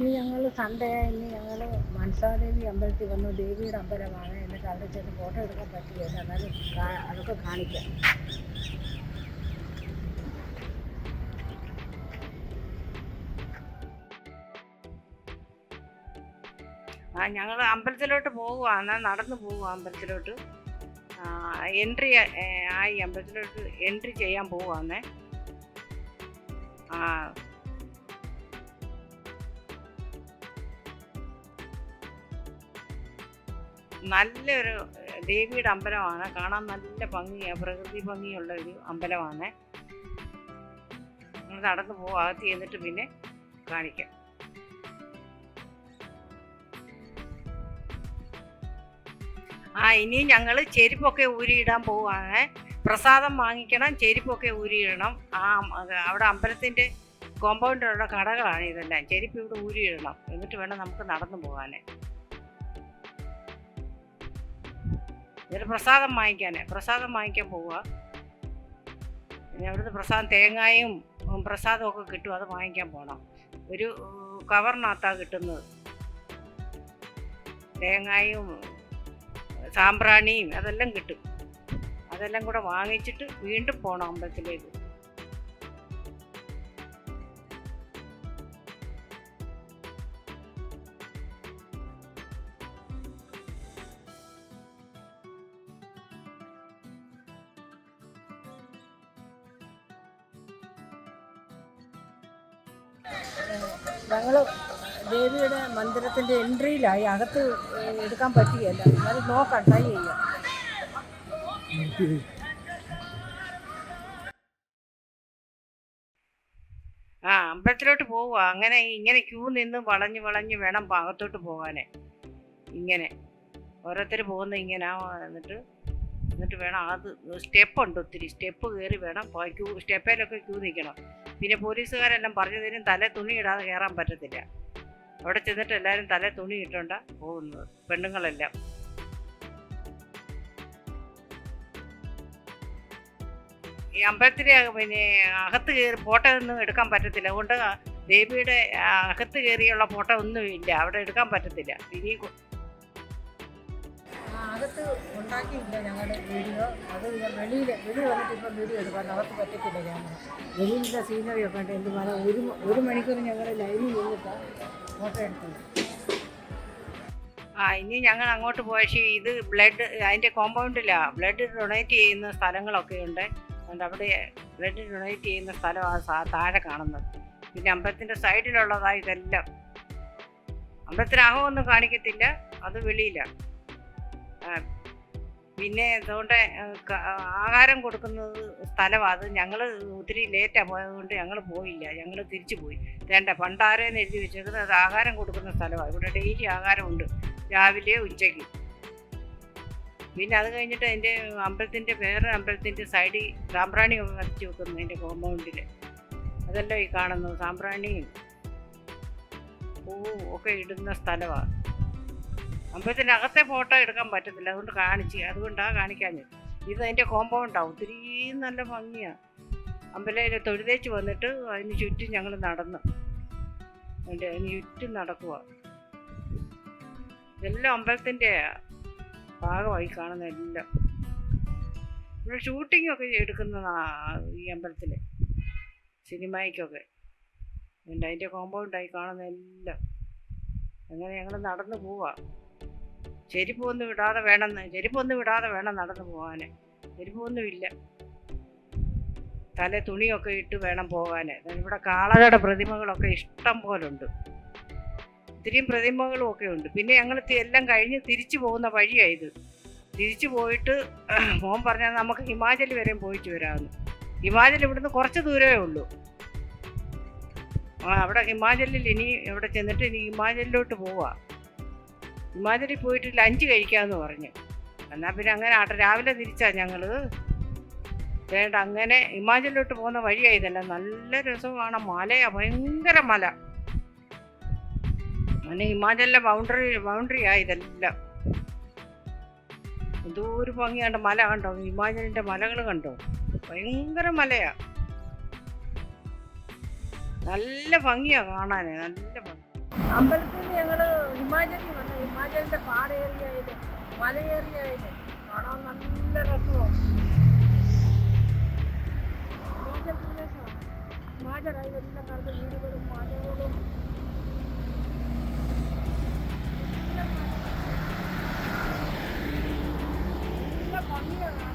ഇനി ഞങ്ങൾ മനസാദേവി അമ്പലത്തിൽ വന്നു. ദേവിയുടെ അമ്പലമാണ്. എന്നിട്ട് അവിടെ ചെന്ന് ഫോട്ടോ എടുക്കാൻ പറ്റുകയില്ല. എന്നാലും അതൊക്കെ കാണിക്കാം. ഞങ്ങൾ അമ്പലത്തിലോട്ട് പോവുകയാണ്, നടന്നു പോവുക അമ്പലത്തിലോട്ട്. എൻട്രി ആയി, അമ്പലത്തിലോട്ട് എൻട്രി ചെയ്യാൻ പോവുകയാണേ. നല്ലൊരു ദേവിയുടെ അമ്പലമാണ്. കാണാൻ നല്ല ഭംഗിയാണ്, പ്രകൃതി ഭംഗിയുള്ള ഒരു അമ്പലമാണ്. നമ്മൾ നടന്നു പോകും, അകത്ത് ചെന്നിട്ട് പിന്നെ കാണിക്കാം. ഇനി ഞങ്ങൾ ചെരുപ്പൊക്കെ ഊരിയിടാൻ പോവുകയാണ്. പ്രസാദം വാങ്ങിക്കണം, ചെരുപ്പൊക്കെ ഊരിയിടണം. അവിടെ അമ്പലത്തിൻ്റെ കോമ്പൗണ്ടിലുള്ള കടകളാണ് ഇതെല്ലാം. ചെരുപ്പ് ഇവിടെ ഊരിയിടണം, എന്നിട്ട് വേണം നമുക്ക് നടന്നു പോകാൻ. എന്നിട്ട് പ്രസാദം വാങ്ങിക്കാൻ പോവുക. പിന്നെ അവിടുത്തെ പ്രസാദം തേങ്ങയും പ്രസാദമൊക്കെ കിട്ടും, അത് വാങ്ങിക്കാൻ പോകണം. ഒരു കവറിനകത്താണ് കിട്ടുന്നത്. തേങ്ങയും സാമ്പ്രാണിയും അതെല്ലാം കിട്ടും. അതെല്ലാം കൂടെ വാങ്ങിച്ചിട്ട് വീണ്ടും പോകണം അമ്പലത്തിലേക്ക്. ഞങ്ങൾ ദേവിയുടെ മന്ദിരത്തിൻ്റെ എൻട്രിയിലായി. അകത്ത് എടുക്കാൻ പറ്റുകയല്ല, എന്നാലും നോക്കാം, ട്രൈ ചെയ്യാം. അമ്പലത്തിലോട്ട് പോവുക. ഇങ്ങനെ ക്യൂ നിന്ന് വളഞ്ഞ് വേണം അകത്തോട്ട് പോകാനേ. ഇങ്ങനെ ഓരോരുത്തർ പോകുന്ന ഇങ്ങനെ. എന്നിട്ട് വേണം, അത് സ്റ്റെപ്പുണ്ട്, ഒത്തിരി സ്റ്റെപ്പ് കയറി വേണം സ്റ്റെപ്പിലൊക്കെ ക്യൂ നിൽക്കണം. പിന്നെ പോലീസുകാരെല്ലാം പറഞ്ഞു തരും, തല തുണി ഇടാതെ കയറാൻ പറ്റത്തില്ല. അവിടെ ചെന്നിട്ട് എല്ലാവരും തല തുണി ഇട്ടുകൊണ്ടാണ് പോകുന്നത്, പെണ്ണുങ്ങളെല്ലാം. ഈ അമ്പലത്തിലെ പിന്നെ അകത്ത് കയറി ഫോട്ടോ ഒന്നും എടുക്കാൻ പറ്റത്തില്ല. അതുകൊണ്ട് ദേവിയുടെ അകത്ത് കയറിയുള്ള ഫോട്ടോ ഒന്നും ഇല്ല, അവിടെ എടുക്കാൻ പറ്റത്തില്ല. ഇനി അകത്ത് ഉണ്ടാക്കിയില്ല ഞങ്ങളുടെ വീഡിയോ. അത് വെളി വന്നിട്ട് ഇപ്പം വീഡിയോ എടുക്കാൻ അകത്ത് പറ്റത്തില്ല. ക്യാമറ വെളിയിലെ സീനറിയൊക്കെ ഉണ്ട്. എന്ത് മഴ, ഒരു മണിക്കൂർ ഞങ്ങൾ ലൈനിൽ നിന്നിട്ടാണ് ഫോട്ടോ എടുത്തത്. ഇനി ഞങ്ങൾ അങ്ങോട്ട് പോയ ഇത് ബ്ലഡ്, അതിൻ്റെ കോമ്പൗണ്ടിലാണ് ബ്ലഡ് ഡൊണേറ്റ് ചെയ്യുന്ന സ്ഥലങ്ങളൊക്കെ ഉണ്ട്. അതുകൊണ്ട് അവിടെ ബ്ലഡ് ഡൊണേറ്റ് ചെയ്യുന്ന സ്ഥലമാണ് താഴെ കാണുന്നത്. പിന്നെ അമ്പലത്തിൻ്റെ സൈഡിലുള്ളതാണ് ഇതെല്ലാം. അമ്പലത്തിനകമൊന്നും കാണിക്കത്തില്ല, അത് വെളിയിലാണ്. പിന്നെ അതുകൊണ്ട് ആഹാരം കൊടുക്കുന്നത് സ്ഥലമാണ് അത്. ഞങ്ങൾ ഒത്തിരി ലേറ്റാണ് പോയതുകൊണ്ട് ഞങ്ങൾ പോയില്ല, ഞങ്ങൾ തിരിച്ചു പോയി. വേണ്ട പണ്ടാരെന്ന് എഴുതി വെച്ചേക്കുന്നത് അത് ആഹാരം കൊടുക്കുന്ന സ്ഥലമാണ്. ഇവിടെ ഡെയിലി ആഹാരമുണ്ട്, രാവിലെ ഉച്ചയ്ക്ക്. പിന്നെ അത് കഴിഞ്ഞിട്ട് അതിൻ്റെ വേറെ അമ്പലത്തിൻ്റെ സൈഡിൽ സാമ്പ്രാണിയൊക്കെ കത്തിച്ച് വെക്കുന്നു അതിൻ്റെ കോമ്പൗണ്ടിൽ. അതെല്ലാം ഈ കാണുന്നത് സാമ്പ്രാണിയും പൂവും ഒക്കെ ഇടുന്ന സ്ഥലമാണ്. അമ്പലത്തിനകത്തെ ഫോട്ടോ എടുക്കാൻ പറ്റത്തില്ല, അതുകൊണ്ടാണ് കാണിക്കാഞ്ഞത്. ഇത് അതിൻ്റെ കോമ്പൗണ്ടാണ്, ഒത്തിരി നല്ല ഭംഗിയാണ്. അമ്പലത്തിൽ തൊഴുതേച്ച് വന്നിട്ട് അതിന് ചുറ്റും ഞങ്ങൾ നടന്നു, അതിന് ചുറ്റും നടക്കുക. ഇതെല്ലാം അമ്പലത്തിൻ്റെ ഭാഗമായി കാണുന്ന എല്ലാം. ഇവിടെ ഷൂട്ടിങ്ങൊക്കെ എടുക്കുന്നതാണ് ഈ അമ്പലത്തിൽ, സിനിമയ്ക്കൊക്കെ. അതിൻ്റെ കോമ്പൗണ്ടായി കാണുന്ന എല്ലാം. അങ്ങനെ ഞങ്ങൾ നടന്നു പോവാം. ചെരുപ്പൊന്നും വിടാതെ വേണം നടന്നു പോകാൻ. ചെരുപ്പൊന്നുമില്ല, തല തുണിയൊക്കെ ഇട്ട് വേണം പോകാൻ. ഇവിടെ കാളകളുടെ പ്രതിമകളൊക്കെ ഇഷ്ടം പോലെ ഉണ്ട്, ഇത്രയും പ്രതിമകളും ഒക്കെ ഉണ്ട്. പിന്നെ ഞങ്ങൾ എല്ലാം കഴിഞ്ഞ് തിരിച്ചു പോകുന്ന വഴിയായത്. തിരിച്ചു പോയിട്ട് മോൻ പറഞ്ഞാൽ നമുക്ക് ഹിമാചൽ വരെയും പോയിട്ട് വരാമെന്ന്. ഹിമാചൽ ഇവിടുന്ന് കുറച്ച് ദൂരമേ ഉള്ളൂ. അവിടെ ഹിമാചലിൽ ഇനി ഇവിടെ ചെന്നിട്ട് ഇനി ഹിമാചലിലോട്ട് പോവാം. ഹിമാചലിൽ പോയിട്ട് ലഞ്ച് കഴിക്കാമെന്ന് പറഞ്ഞു. എന്നാൽ പിന്നെ അങ്ങനെ ആട്ടെ, രാവിലെ തിരിച്ചാണ് ഞങ്ങൾ. വേണ്ട, അങ്ങനെ ഹിമാചലിലോട്ട് പോകുന്ന വഴിയായതല്ല. നല്ല രസമാണ്, മലയാണ്, ഭയങ്കര മല. അങ്ങനെ ഹിമാചലിലെ ബൗണ്ടറി ആയതെല്ലാം. എന്തോ ഒരു ഭംഗിയാണ്ട് മല കണ്ടോ, ഹിമാചലിൻ്റെ മലകൾ കണ്ടോ, ഭയങ്കര മലയാ, നല്ല ഭംഗിയാ കാണാൻ, നല്ല ഭംഗി. അമ്പലത്തിൽ നിന്ന് ഞങ്ങൾ ഹിമാചലിൽ വന്നു. ഹിമാചലിൻ്റെ പാടേറിയായത് മലയേറിയായത് കാണാൻ നല്ല രസമാണ്. ഹിമാചൽ പ്രദേശമാണ്. ഹിമാചലായി എല്ലാ കാലത്ത് വീടുകളും മലകളും നല്ല ഭംഗിയാണ്.